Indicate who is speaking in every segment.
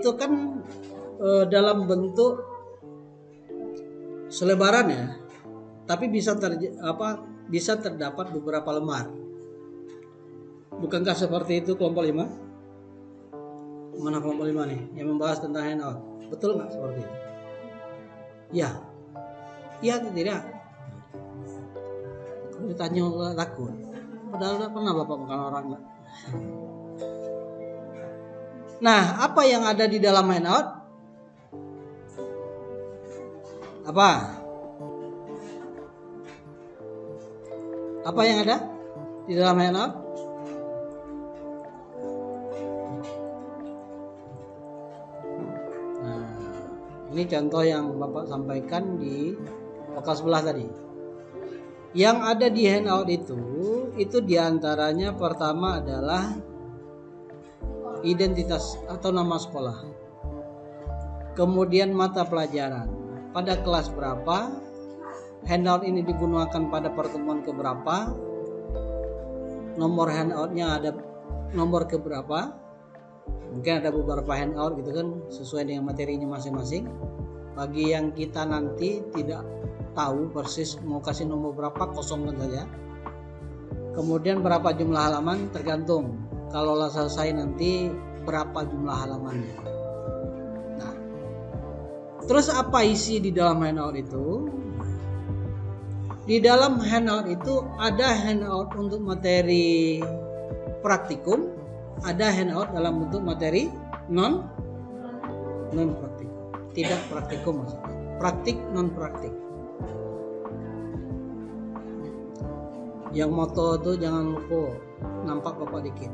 Speaker 1: itu kan dalam bentuk selebaran ya, tapi bisa terdapat beberapa lembar. Bukankah seperti itu kelompok 5? Mana kelompok 5 nih yang membahas tentang handout? Betul nggak seperti itu? Ya, iya atau tidak? Kalau ditanya takut, padahal udah pernah Bapak makan orang nggak? Nah, apa yang ada di dalam handout? Apa? Apa yang ada di dalam handout? Nah, ini contoh yang Bapak sampaikan di pokok sebelah tadi. Yang ada di handout itu diantaranya pertama adalah identitas atau nama sekolah. Kemudian mata pelajaran. Pada kelas berapa? Handout ini digunakan pada pertemuan keberapa? Nomor handoutnya ada nomor keberapa? Mungkin ada beberapa handout gitu kan, sesuai dengan materinya masing-masing. Bagi yang kita nanti tidak tahu persis mau kasih nomor berapa, kosongkan saja. Kemudian berapa jumlah halaman, tergantung. Kalau selesai nanti berapa jumlah halamannya. Nah, terus apa isi di dalam handout itu? Di dalam handout itu ada handout untuk materi praktikum, ada handout dalam bentuk materi non praktikum. Tidak praktikum maksudnya. Praktik non praktik. Yang moto itu jangan lupa nampak Bapak dikit.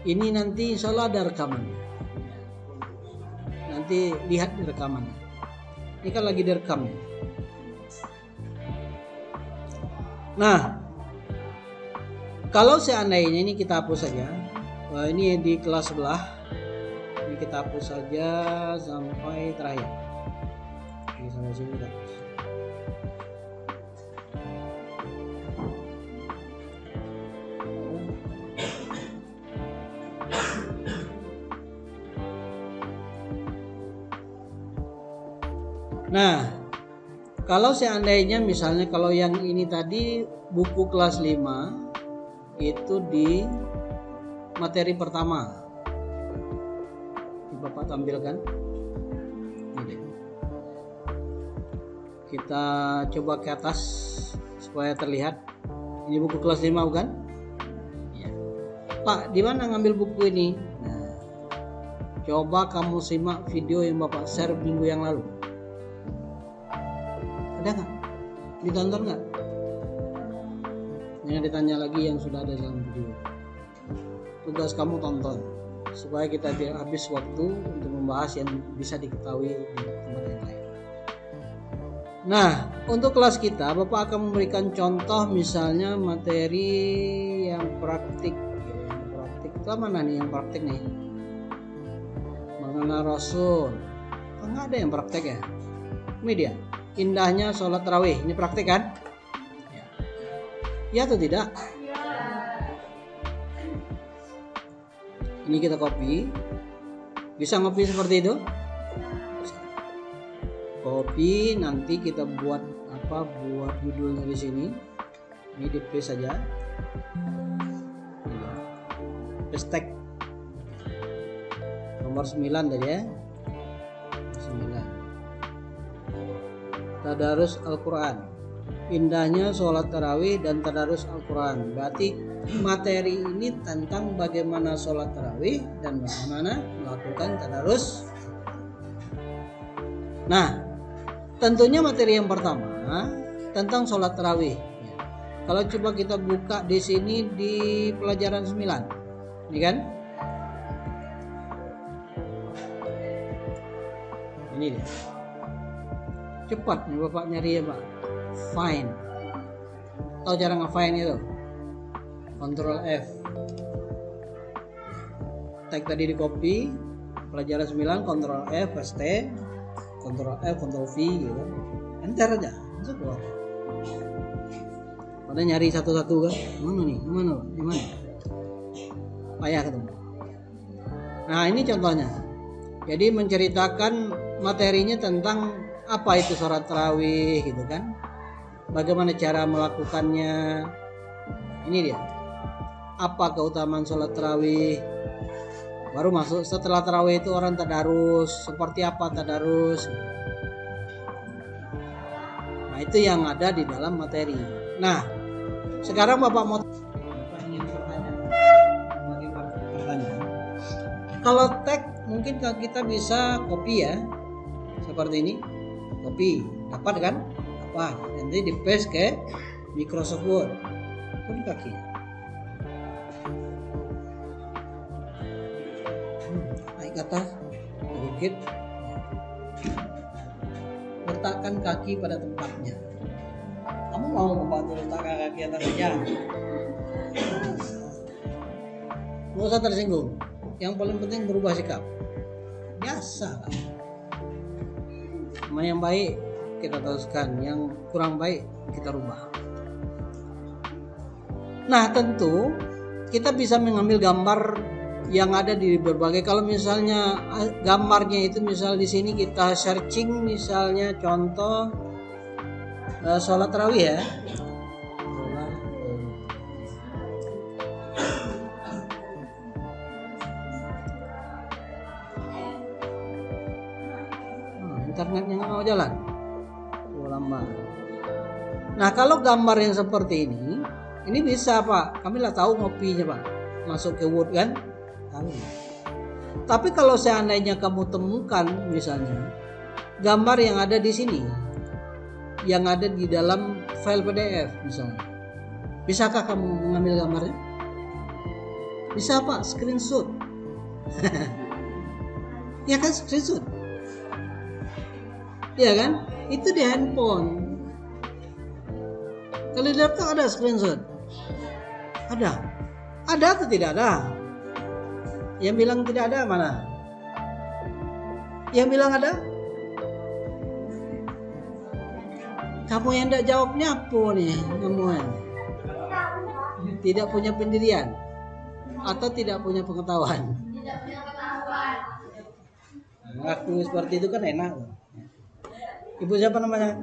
Speaker 1: Ini nanti insya Allah ada rekaman. Nanti lihat di rekaman. Ini kan lagi direkam. Nah, kalau seandainya ini kita hapus saja. Wah, ini di kelas sebelah. Ini kita hapus saja sampai terakhir. Ini sampai sini kita hapus. Nah, kalau seandainya misalnya kalau yang ini tadi buku kelas 5 itu di materi pertama. Ini Bapak tampilkan. Ini. Kita coba ke atas supaya terlihat. Ini buku kelas 5 bukan? Ya. Pak, di mana ngambil buku ini? Nah, coba kamu simak video yang Bapak share minggu yang lalu. Ada nggak? Ditonton nggak? Jangan ditanya lagi yang sudah ada dalam video. Tugas kamu tonton supaya kita tidak habis waktu untuk membahas yang bisa diketahui di tempat yang lain. Nah, untuk kelas kita Bapak akan memberikan contoh misalnya materi yang praktik. Praktik itu mana nih yang praktik nih? Mengenal Rasul. Nggak ada yang praktek ya? Ini dia. Indahnya sholat tarawih, ini praktik kan? Ya atau tidak? Ini kita copy. Bisa copy seperti itu? Copy, nanti kita buat apa? Buat judulnya di sini. Ini di paste saja. Paste tag. Nomor 9 tadi ya. 9. Tadarus Al-Quran. Indahnya sholat tarawih dan tadarus Al-Quran. Berarti materi ini tentang bagaimana sholat tarawih dan bagaimana melakukan tadarus. Nah, tentunya materi yang pertama tentang sholat tarawih. Kalau coba kita buka di sini di pelajaran 9, ini kan? Ini dia. Cepat nih Bapak nyari ya Pak. Find. Tahu cara nge-find itu? Ctrl F. Tag tadi di copy, pelajaran 9, Ctrl F, paste, Ctrl F, Ctrl V gitu. Enter aja, masuk keluar. Pada nyari satu-satu kan, mana nih, mana, di mana? Payah ketemu. Nah ini contohnya. Jadi menceritakan materinya tentang apa itu sholat tarawih gitu kan, bagaimana cara melakukannya. Ini dia. Apa keutamaan sholat tarawih? Baru masuk setelah tarawih itu orang tadarus, seperti apa tadarus. Nah itu yang ada di dalam materi. Nah sekarang Bapak mau ingin pertanyaan. Kalau tag mungkin kita bisa copy ya, seperti ini, copy, dapat kan? Dapat. Nanti di paste ke Microsoft Word. Itu di kaki. Naik ke atas, bukit. Letakkan kaki pada tempatnya. Kamu mau membantu letakkan kaki atas meja? Nggak usah tersinggung. Yang paling penting berubah sikap. Biasa lah. Mana yang baik kita teruskan, yang kurang baik kita rubah. Nah tentu kita bisa mengambil gambar yang ada di berbagai. Kalau misalnya gambarnya itu misal di sini kita searching misalnya contoh sholat tarawih ya. Internetnya nggak mau jalan, lambat. Nah kalau gambar yang seperti ini bisa Pak, kami lah tahu ngopinya Pak, masuk ke Word kan. Tapi kalau seandainya kamu temukan misalnya gambar yang ada di sini, yang ada di dalam file PDF misalnya, bisakah kamu mengambil gambarnya? Bisa Pak, screenshot. Ya kan, screenshot. Ya kan, itu di handphone. Kalau di laptop ada screenshot, ada atau tidak ada? Yang bilang tidak ada mana? Yang bilang ada? Kamu yang tidak jawabnya apa nih? Kamu tidak punya pendirian atau tidak punya pengetahuan? Aku seperti itu kan enak. Ibu siapa namanya?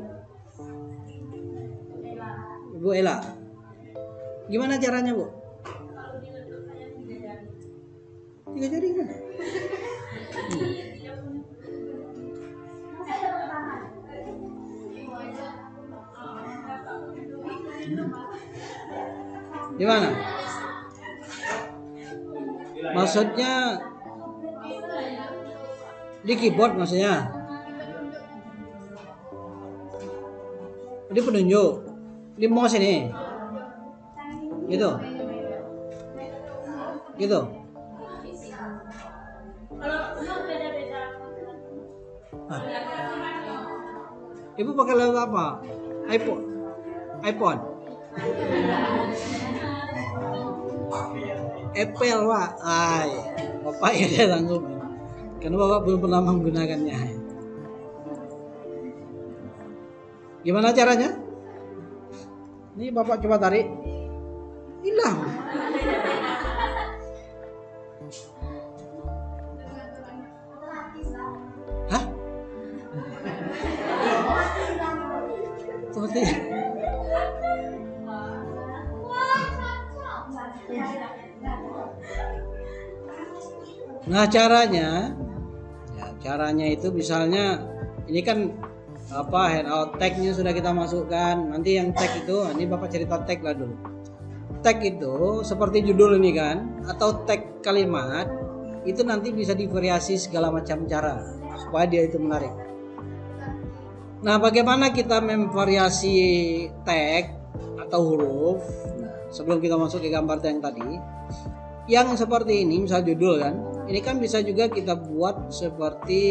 Speaker 1: Ibu Ella. Gimana caranya Bu? 3 jari kan? Gimana? Maksudnya di keyboard maksudnya? Di penunjuk, di mouse ini, gitu. Ibu pakai laptop apa? iPhone. Apple Pak. Bapak ya dia sanggup. Karena Bapak belum pernah menggunakannya. Gimana caranya? Ini Bapak coba tarik. Hilang. Hah? Seperti Nah caranya itu misalnya ini kan handout tagnya sudah kita masukkan. Nanti yang tag itu, ini Bapak cerita tag lah dulu. Tag itu seperti judul ini kan, atau tag kalimat itu nanti bisa divariasi segala macam cara supaya dia itu menarik. Nah bagaimana kita memvariasi tag atau huruf? Sebelum kita masuk ke gambar yang tadi, yang seperti ini misal judul kan, ini kan bisa juga kita buat seperti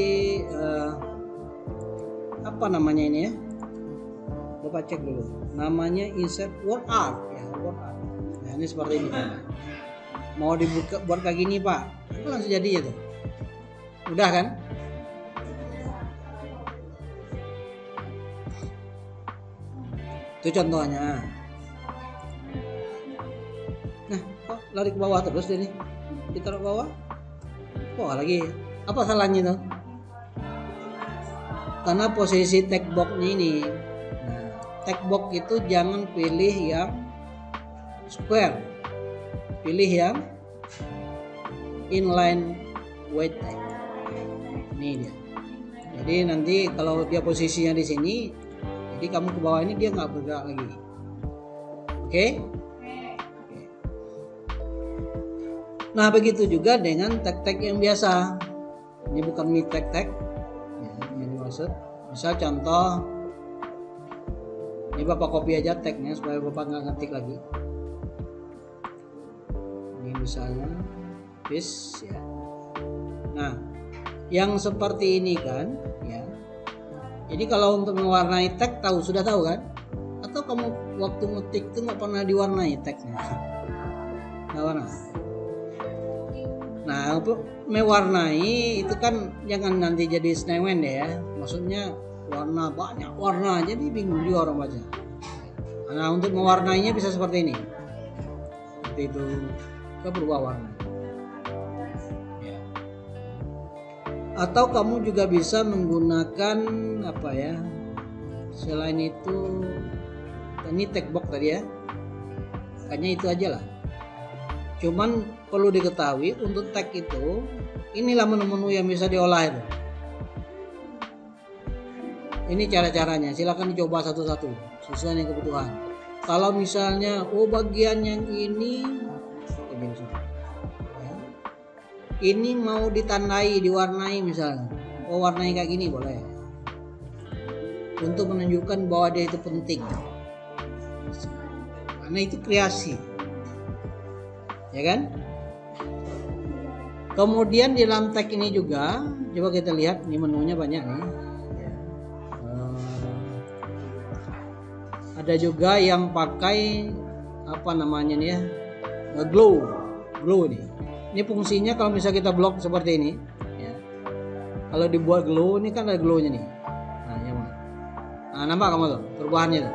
Speaker 1: apa namanya ini ya? Bapak cek dulu. Namanya insert word art ya, word art. Nah, ini seperti ini kan. Mau dibuka buat kayak gini, Pak. Itu langsung jadi itu. Udah kan? Itu contohnya. lari ke bawah terus ini. Ditaruh ke bawah. Wah lagi. Apa salahnya tuh? Karena posisi text box-nya ini. Nah, text box itu jangan pilih yang square. Pilih yang inline white text. Ini dia. Jadi nanti kalau dia posisinya di sini, jadi kamu ke bawah ini dia nggak bergerak lagi. Oke? Nah begitu juga dengan tag-tag yang biasa. Ini bukan mi tag-tag. Ya, ini dimaksud. Misal contoh, ini Bapak copy aja tagnya supaya Bapak nggak ngetik lagi. Ini misalnya paste ya. Nah, yang seperti ini kan, ya. Jadi kalau untuk mewarnai tag sudah tahu kan? Atau kamu waktu ngetik itu nggak pernah diwarnai tagnya? Nggak warna. Nah, untuk mewarnai itu kan jangan nanti jadi senewen deh ya. Maksudnya warna banyak warna, jadi bingung juga orang baca. Nah, untuk mewarnainya bisa seperti ini. Seperti itu, kita berubah warna. Ya. Atau kamu juga bisa menggunakan apa ya? Selain itu, ini text box tadi ya. Kayaknya itu aja lah. Cuman perlu diketahui untuk tag itu, inilah menu-menu yang bisa diolah itu. Ini cara-caranya, silakan dicoba satu-satu sesuai dengan kebutuhan. Kalau misalnya bagian yang ini ya, ini mau ditandai, diwarnai misalnya, warnai kayak gini boleh, untuk menunjukkan bahwa dia itu penting, karena itu kreasi. Ya kan? Kemudian di dalam tag ini juga, coba kita lihat, ini menunya banyak nih. Ada juga yang pakai apa namanya nih ya, glow nih. Ini fungsinya kalau misalnya kita blok seperti ini, ya. Kalau dibuat glow, ini kan ada glownya nih. Nah, ya mana? Nah, nampak kamu tuh perubahannya tuh.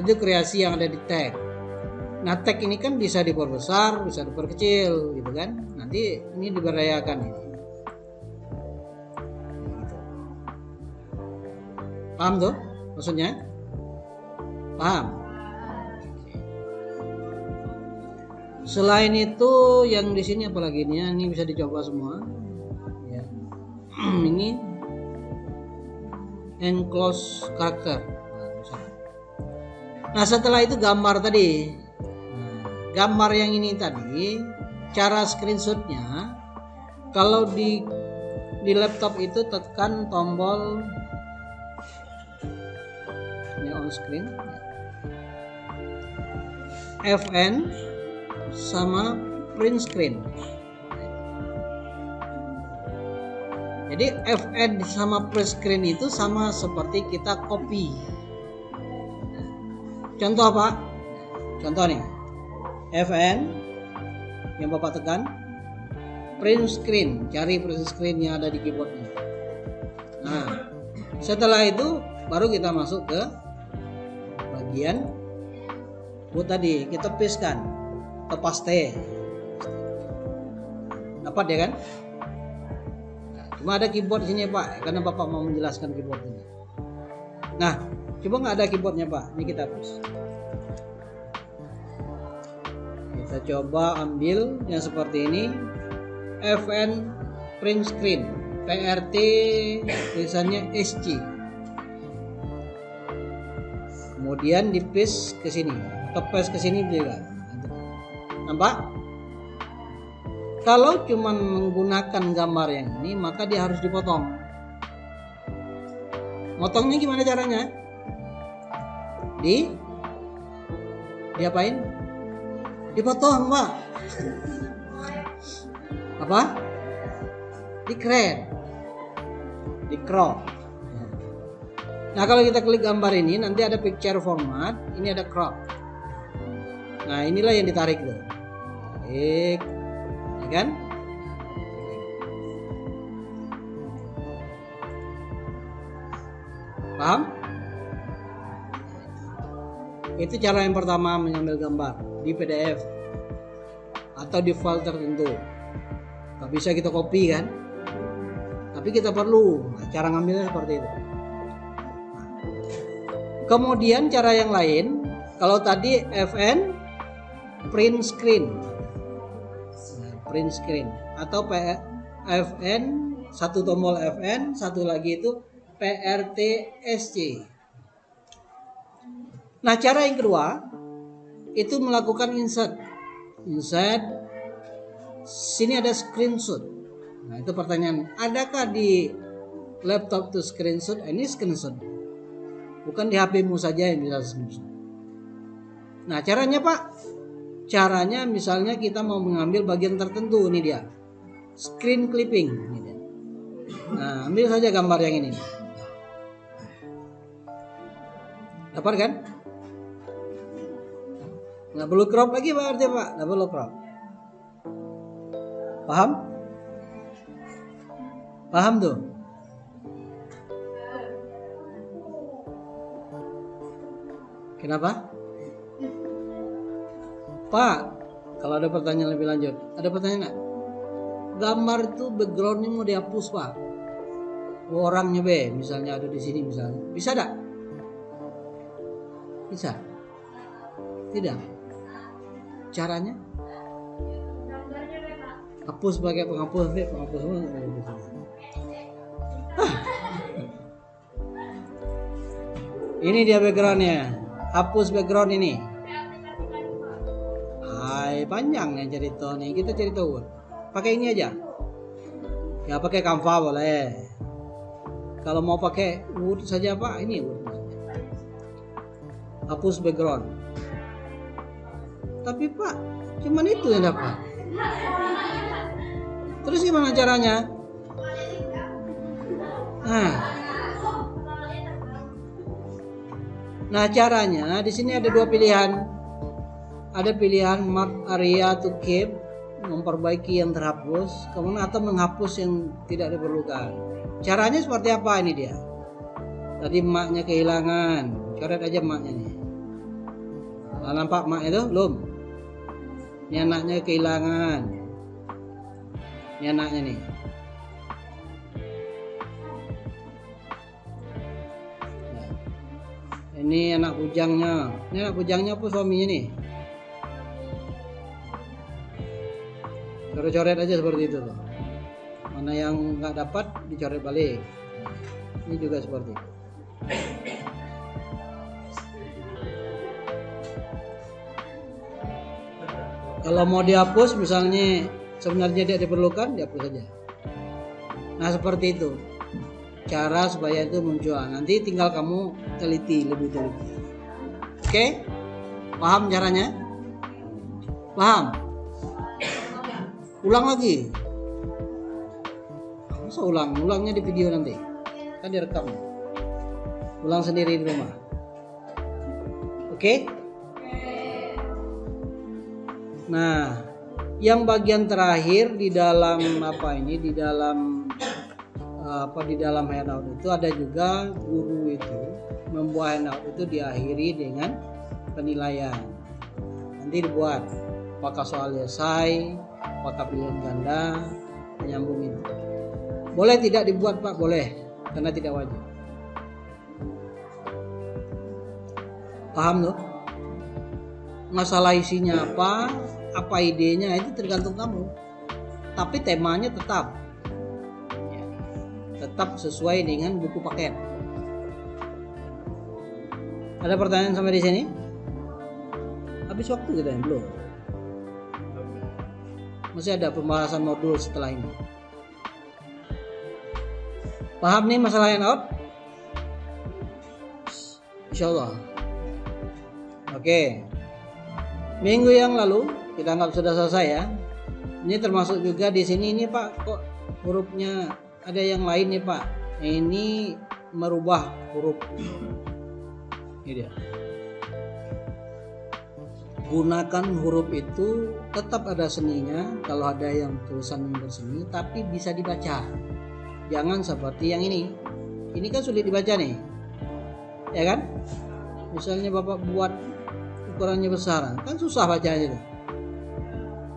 Speaker 1: Itu kreasi yang ada di tag. Nah, tag ini kan bisa diperbesar, bisa diperkecil gitu kan. Nanti ini diberdayakan ini. Gitu. Paham tuh maksudnya? Paham? Selain itu yang di sini apalagi ini bisa dicoba semua. Ya. Ini enclose karakter. Nah, setelah itu gambar tadi. Gambar yang ini tadi, cara screenshotnya, kalau di laptop itu tekan tombol ini on screen, Fn sama print screen. Jadi Fn sama print screen itu sama seperti kita copy. Contoh apa? Contoh nih. Fn yang Bapak tekan, print screen, cari print screen yang ada di keyboardnya. Nah, setelah itu baru kita masuk ke bagian tadi, kita pastekan atau paste. Dapat ya kan? Nah, cuma ada keyboard di sini Pak, karena Bapak mau menjelaskan keyboard ini. Nah, coba nggak ada keyboardnya Pak, ini kita hapus. Kita coba ambil yang seperti ini, Fn print screen, PRT tulisannya SC. Kemudian di paste ke sini, atau paste ke sini juga. Nampak? Kalau cuma menggunakan gambar yang ini, maka dia harus dipotong. Motongnya gimana caranya? Diapain? Dipotong Pak. Apa? Di crop. Nah, kalau kita klik gambar ini, nanti ada picture format, ini ada crop. Nah, inilah yang ditarik tuh. Tarik, ya kan? Paham? Itu cara yang pertama mengambil gambar di PDF atau di file tertentu. Gak bisa kita copy kan, tapi kita perlu. Nah, cara ngambilnya seperti itu. Kemudian cara yang lain, kalau tadi FN print screen, print screen atau FN, satu tombol FN, satu lagi itu PRTSC. Nah, cara yang kedua itu melakukan insert. Sini ada screenshot. Nah, itu pertanyaan, adakah di laptop itu screenshot? Ini screenshot. Bukan di HP-mu saja yang bisa screenshot. Nah, caranya Pak, caranya misalnya kita mau mengambil bagian tertentu, ini dia. Screen clipping, ini dia. Nah, ambil saja gambar yang ini. Dapat kan? Nggak perlu crop lagi berarti Pak, nggak perlu crop. Paham? Paham tuh? Kenapa? Pak, kalau ada pertanyaan lebih lanjut, ada pertanyaan nggak? Gambar itu backgroundnya mau dihapus Pak. Orangnya misalnya ada di sini misalnya, bisa tak? Bisa? Tidak? Caranya? Hapus pakai penghapus penghapus. Ini dia backgroundnya. Hapus background ini. Hai, panjang nih cerita nih. Kita cerita pakai ini aja. Ya pakai Canva boleh. Kalau mau pakai Word saja Pak, ini Word. Hapus background. Tapi Pak, cuman itu yang dapat. Terus gimana caranya? Nah caranya di sini ada dua pilihan. Ada pilihan mark area to keep, memperbaiki yang terhapus, kemudian atau menghapus yang tidak diperlukan. Caranya seperti apa ini dia? Tadi maknya kehilangan, coret aja maknya nih. Nah, nampak mak itu belum? Ini anaknya kehilangan. Ini anaknya nih. Nah, ini anak bujangnya. Ini anak bujangnya apa suaminya nih? Coret-coret aja seperti itu tuh. Mana yang nggak dapat dicoret balik. Ini juga seperti itu. Kalau mau dihapus misalnya sebenarnya tidak diperlukan, dihapus saja. Nah seperti itu cara supaya itu muncul. Nanti tinggal kamu teliti lebih teliti. Oke? Paham caranya? Paham? Ulang lagi. Masa ulangnya di video nanti kan direkam. Ulang sendiri di rumah. Oke? Nah, yang bagian terakhir di dalam di dalam handout itu ada juga guru itu membuat handout itu diakhiri dengan penilaian. Nanti dibuat apakah soal esai, apakah pilihan ganda, menyambung itu. Boleh tidak dibuat Pak? Boleh, karena tidak wajib. Paham loh? Masalah isinya apa idenya itu tergantung kamu. Tapi temanya tetap sesuai dengan buku paket. Ada pertanyaan sampai di sini? Habis waktu kita belum? Masih ada pembahasan modul setelah ini. Paham nih masalah handout? Insyaallah. Oke. Minggu yang lalu kita anggap sudah selesai ya. Ini termasuk juga di sini ini Pak, kok hurufnya ada yang lain nih Pak. Ini merubah huruf. Ini dia. Gunakan huruf itu tetap ada seninya. Kalau ada yang tulisan yang berseni, tapi bisa dibaca. Jangan seperti yang ini. Ini kan sulit dibaca nih, ya kan? Misalnya Bapak buat ukurannya besar, kan susah bacanya itu.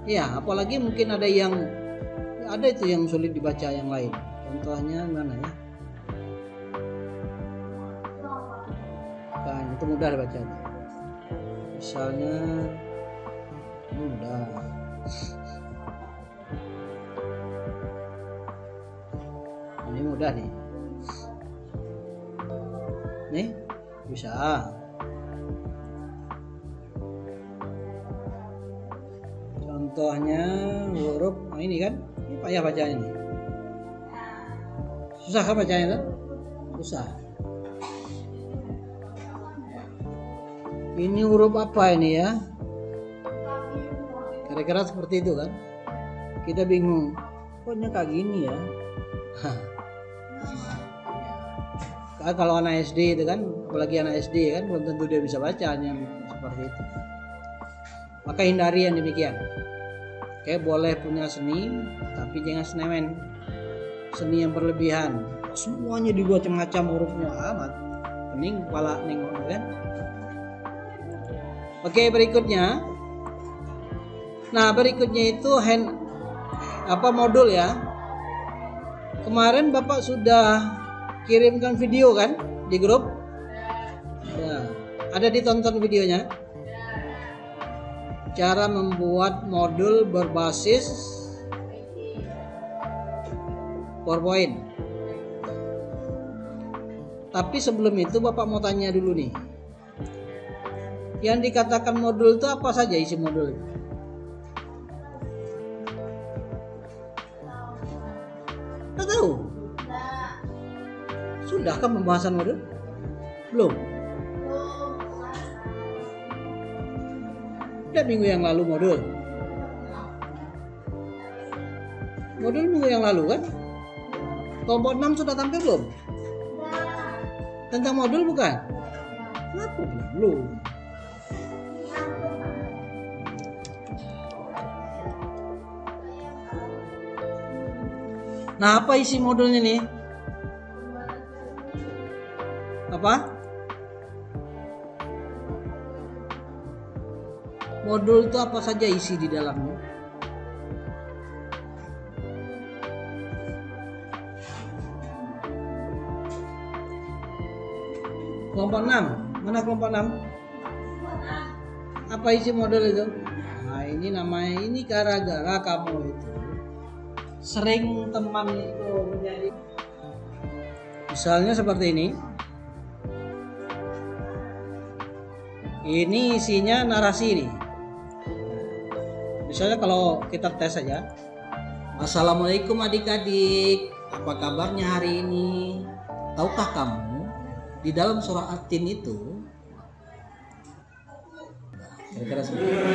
Speaker 1: Ya, apalagi mungkin ada itu yang sulit dibaca yang lain. Contohnya mana ya? Kan itu mudah dibaca. Misalnya mudah. Ini mudah nih. Nih, bisa. Contohnya huruf ini kan, ini payah bacanya nih. Susah kan bacanya kan? Susah. Ini huruf apa ini ya? Kira-kira seperti itu kan? Kita bingung. Koknya kayak gini ya? Kalau anak SD itu kan, apalagi anak SD kan, belum tentu dia bisa baca yang seperti itu. Maka hindari yang demikian. Oke, boleh punya seni, tapi jangan senemen. Seni yang berlebihan, semuanya dibuat macam-macam hurufnya amat. Pening kepala nengok kan. Oke, berikutnya. Nah, berikutnya itu modul ya. Kemarin Bapak sudah kirimkan video kan di grup? Ya, ada ditonton videonya. Cara membuat modul berbasis PowerPoint. Tapi sebelum itu Bapak mau tanya dulu nih. Yang dikatakan modul itu apa saja isi modul itu? Nggak tahu. Sudah kan pembahasan modul? Belum. Udah minggu yang lalu modul minggu yang lalu kan. Kelompok 6 sudah tampil belum? Tentang modul bukan? Kenapa belum? Nah, apa isi modulnya nih? Apa? Modul itu apa saja isi di dalamnya? Kelompok 6. Mana kelompok 6? Apa isi modul itu? Nah, ini namanya, ini gara-gara kamu itu sering teman itu menjadi, misalnya seperti ini. Ini isinya narasi nih. Misalnya kalau kita tes saja. Assalamualaikum adik-adik, apa kabarnya hari ini? Tahukah kamu di dalam surah At-Tin itu? Kira-kira seperti itu.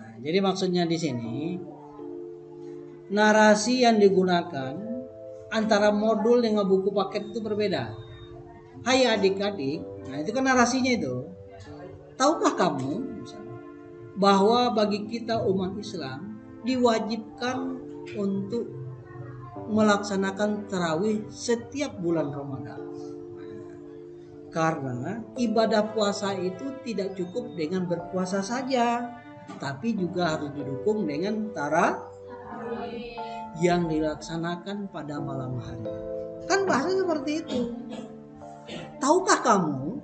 Speaker 1: Nah, jadi maksudnya di sini narasi yang digunakan antara modul dengan buku paket itu berbeda. Hai adik-adik, nah itu kan narasinya itu. Tahukah kamu bahwa bagi kita umat Islam diwajibkan untuk melaksanakan tarawih setiap bulan Ramadan. Karena ibadah puasa itu tidak cukup dengan berpuasa saja, tapi juga harus didukung dengan tarawih yang dilaksanakan pada malam hari. Kan bahasanya seperti itu. Tahukah kamu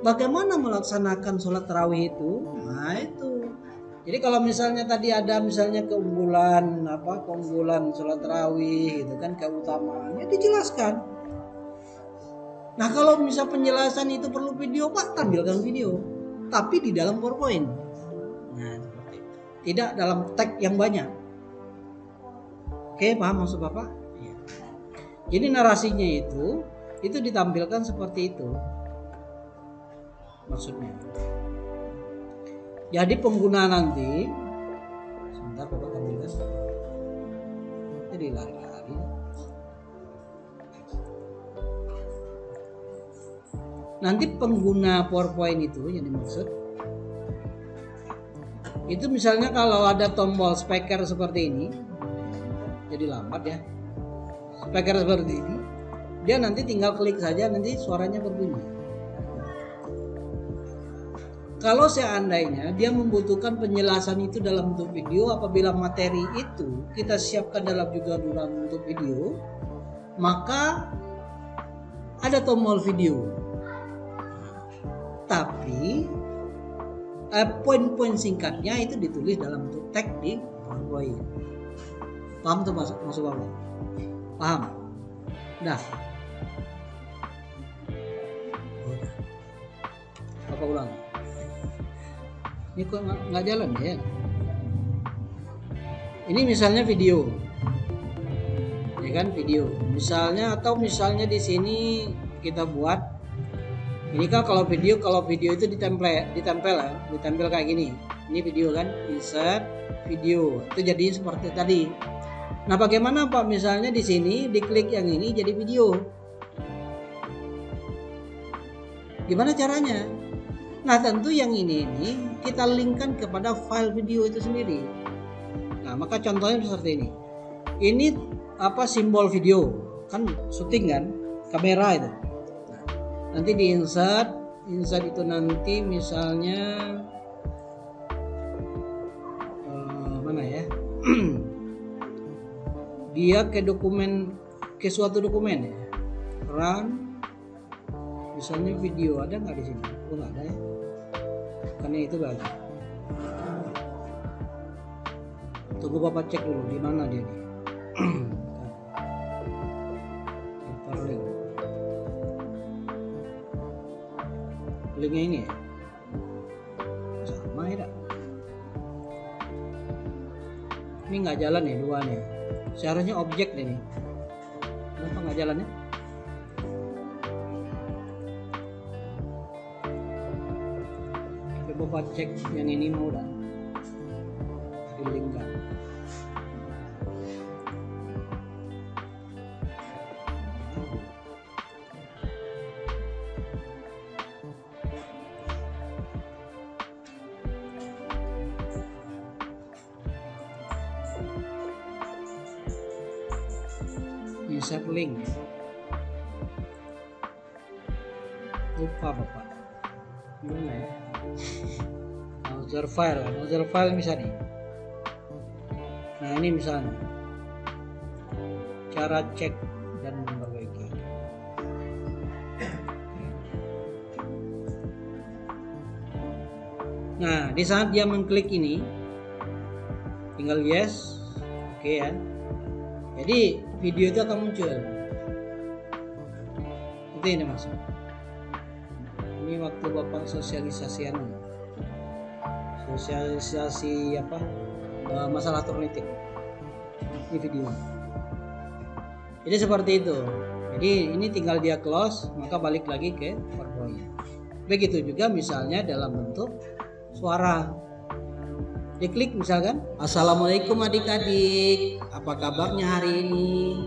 Speaker 1: bagaimana melaksanakan sholat tarawih itu? Nah itu. Jadi kalau misalnya tadi ada misalnya keunggulan sholat tarawih itu kan keutamaannya dijelaskan. Nah kalau misal penjelasan itu perlu video, Pak, tampilkan video, tapi di dalam PowerPoint. Nah seperti itu. Tidak dalam teks yang banyak. Oke, paham maksud Bapak? Ya. Jadi narasinya itu ditampilkan seperti itu. Maksudnya. Jadi pengguna nanti, sebentar Bapak tampilkan. Jadi lari-lari. Nanti pengguna PowerPoint itu yang dimaksud, itu misalnya kalau ada tombol speaker seperti ini, jadi lambat ya. Speaker seperti ini, dia nanti tinggal klik saja, nanti suaranya berbunyi. Kalau seandainya dia membutuhkan penjelasan itu dalam bentuk video, apabila materi itu kita siapkan dalam bentuk video, maka ada tombol video. Tapi poin-poin singkatnya itu ditulis dalam bentuk teks di PowerPoint. Paham tuh maksud Bapak? Paham? Dah. Bapak ulang. Ini kok nggak jalan ya? Ini misalnya video, ya kan, video. Misalnya di sini kita buat. Ini kan kalau video itu ditempel kayak gini. Ini video kan, insert video. Itu jadi seperti tadi. Nah, bagaimana Pak? Misalnya di sini diklik yang ini jadi video. Gimana caranya? Nah, tentu yang ini kita linkkan kepada file video itu sendiri. Nah, maka contohnya seperti ini. Ini simbol video, kan syuting kan, kamera itu. Nah, nanti di insert itu nanti misalnya mana ya? Dia ke suatu dokumen ya. Run, misalnya video, ada nggak di sini? Oh, nggak ada ya. Karena itu bagus. Tunggu Bapak cek dulu di mana dia nih. Hyperlink. Linknya ini ya. Sama ya. Ini nggak jalan ya dua nih. Seharusnya objek deh nih. Kenapa nggak jalan ya? Coba cek yang ini mau dah dilingkan. Insert link. Lupa Bapak. Gimana ya? Browser file misalnya. Nah, ini misalnya cara cek dan memperbaiki. Nah, di saat dia mengklik ini, tinggal yes, oke ya. Jadi video itu akan muncul. Itu ini maksud. Ini waktu Bapak sosialisasi masalah turnitin. Ini video. Jadi seperti itu. Jadi ini tinggal dia close, maka balik lagi ke PowerPoint. Begitu juga misalnya dalam bentuk suara. Diklik misalkan, Assalamualaikum adik-adik, apa kabarnya hari ini?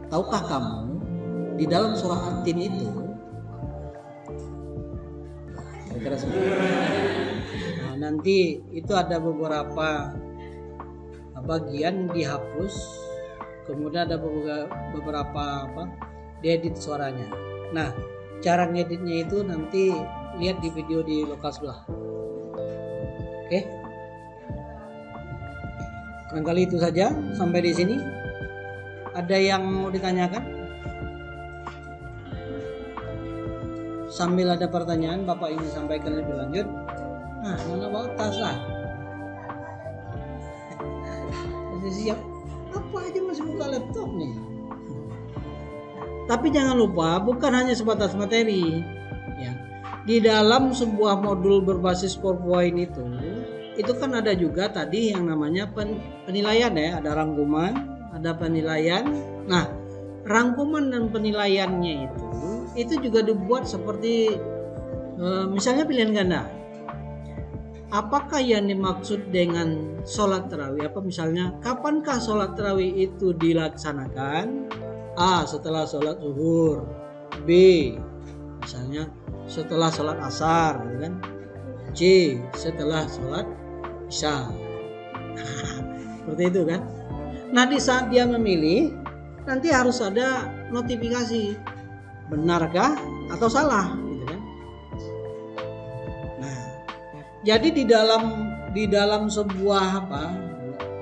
Speaker 1: Tahukah kamu di dalam surah At-Tin itu kira-kira seperti itu. Nah, nanti itu ada beberapa bagian dihapus, kemudian ada beberapa diedit suaranya. Nah, cara ngeditnya itu nanti lihat di video di lokal sebelah. Oke. Barangkali itu saja sampai di sini. Ada yang mau ditanyakan? Sambil ada pertanyaan Bapak ingin sampaikan lebih lanjut. Nah, mana bawa tas lah. Siap. Apa aja masih buka laptop nih. Tapi jangan lupa, bukan hanya sebatas materi. Ya. Di dalam sebuah modul berbasis PowerPoint itu kan ada juga tadi yang namanya penilaian ya, ada rangkuman, ada penilaian. Nah, rangkuman dan penilaiannya itu juga dibuat seperti misalnya pilihan ganda. Apakah yang dimaksud dengan sholat tarawih? Apa misalnya, kapankah sholat tarawih itu dilaksanakan? A. Setelah sholat zuhur. B. Misalnya setelah sholat asar, kan? C. Setelah sholat isya. Seperti itu kan? Nah, di saat dia memilih, nanti harus ada notifikasi, benarkah atau salah, gitu kan? Nah, Jadi di dalam sebuah apa,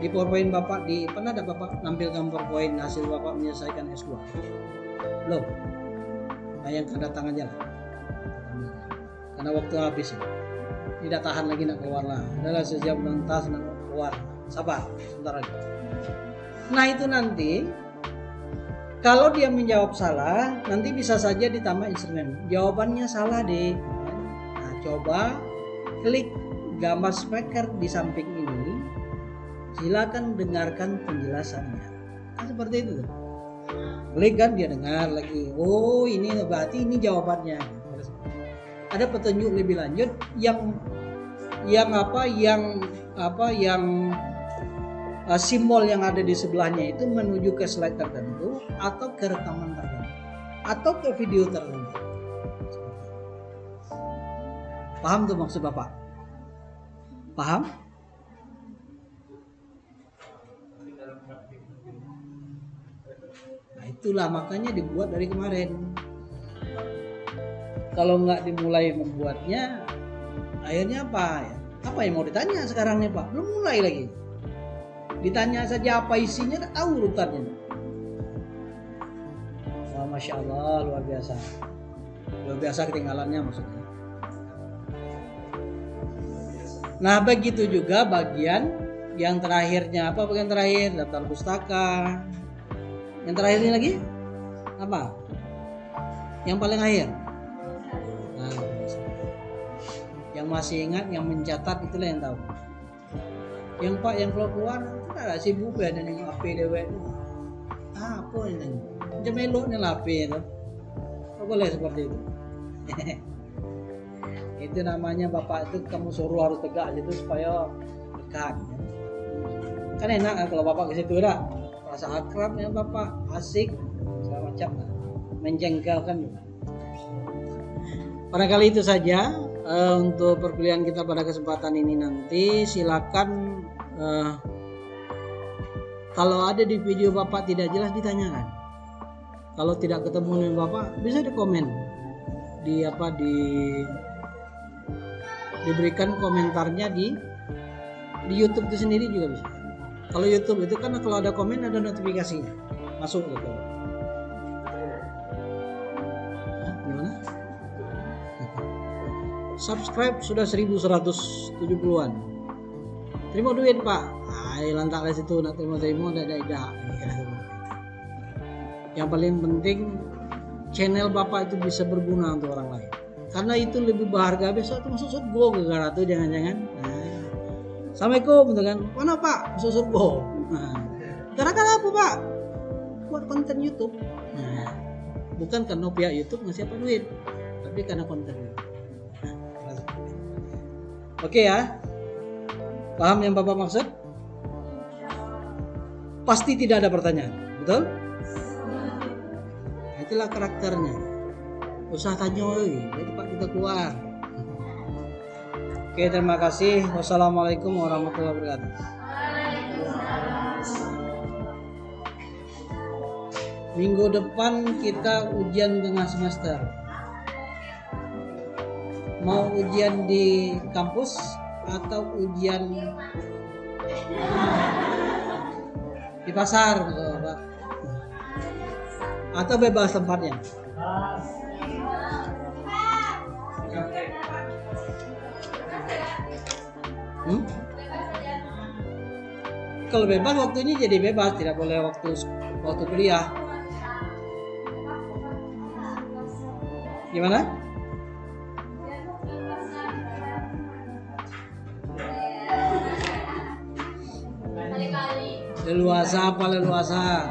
Speaker 1: di PowerPoint Bapak, pernah ada Bapak nampilkan PowerPoint hasil Bapak menyelesaikan S2? Belum. Bayangkan datang aja lah. Karena waktu habis ya. Tidak tahan lagi nak keluar lah. Adalah sejam lantas nak keluar. Sabar, sebentar lagi. Nah itu nanti kalau dia menjawab salah, nanti bisa saja ditambah instrumen. Jawabannya salah deh. Nah coba klik gambar speaker di samping ini. Silakan dengarkan penjelasannya. Kan seperti itu tuh. Klik kan dia dengar lagi. Oh ini berarti ini jawabannya. Ada petunjuk lebih lanjut yang simbol yang ada di sebelahnya itu menuju ke slide tertentu atau ke rekaman tertentu atau ke video tertentu. Paham tuh maksud Bapak? Paham? Nah itulah makanya dibuat dari kemarin. Kalau nggak dimulai membuatnya, akhirnya apa ya? Apa yang mau ditanya sekarang nih Pak? Belum mulai lagi. Ditanya saja apa isinya, tahu urutannya. Wah, Masya Allah, luar biasa. Luar biasa ketinggalannya maksudnya. Nah begitu juga bagian yang terakhirnya, apa bagian terakhir? Daftar pustaka. Yang terakhir ini lagi? Apa? Yang paling akhir? Nah, yang masih ingat, yang mencatat itulah yang tahu. Yang Pak yang keluar itu ada sibuk ya dan yang HP dewek itu. Apa ini? Macam elok nih HP itu. Oh, boleh seperti itu. Itu namanya Bapak itu kamu suruh harus tegak gitu supaya dekat. Kan enak kan kalau Bapak ke situ dah. Rasa akrab ya Bapak, asik segala macam, menjengkelkan juga. Barangkali itu saja untuk perkuliahan kita pada kesempatan ini. Nanti silakan kalau ada di video Bapak tidak jelas ditanyakan. Kalau tidak ketemu dengan Bapak bisa di komen diberikan komentarnya di YouTube itu sendiri juga bisa. Kalau YouTube itu kan kalau ada komen ada notifikasinya masuk gitu. Gimana? Subscribe sudah 1170-an. Terima duit Pak. Lantak dari situ nak terima ada. Yang paling penting channel Bapak itu bisa berguna untuk orang lain. Karena itu lebih berharga. Besok itu masuk surga gara-gara tuh jangan-jangan. Nah, Assalamualaikum gitu kan. Mana Pak? Masuk surga. Nah, gara-gara apa Pak? Buat konten YouTube. Nah, bukan karena pihak YouTube ngasih apa duit, tapi karena konten. Oke ya, paham yang Bapak maksud? Pasti tidak ada pertanyaan, betul? Nah, itulah karakternya. Usah tanya, jadi Pak kita keluar. Oke, terima kasih. Wassalamualaikum warahmatullahi wabarakatuh. Minggu depan kita ujian tengah semester. Mau ujian di kampus atau ujian di pasar, Pak? Atau bebas tempatnya? Kalau bebas waktunya jadi bebas, tidak boleh waktu kuliah. Gimana? Leluasa apa leluasa?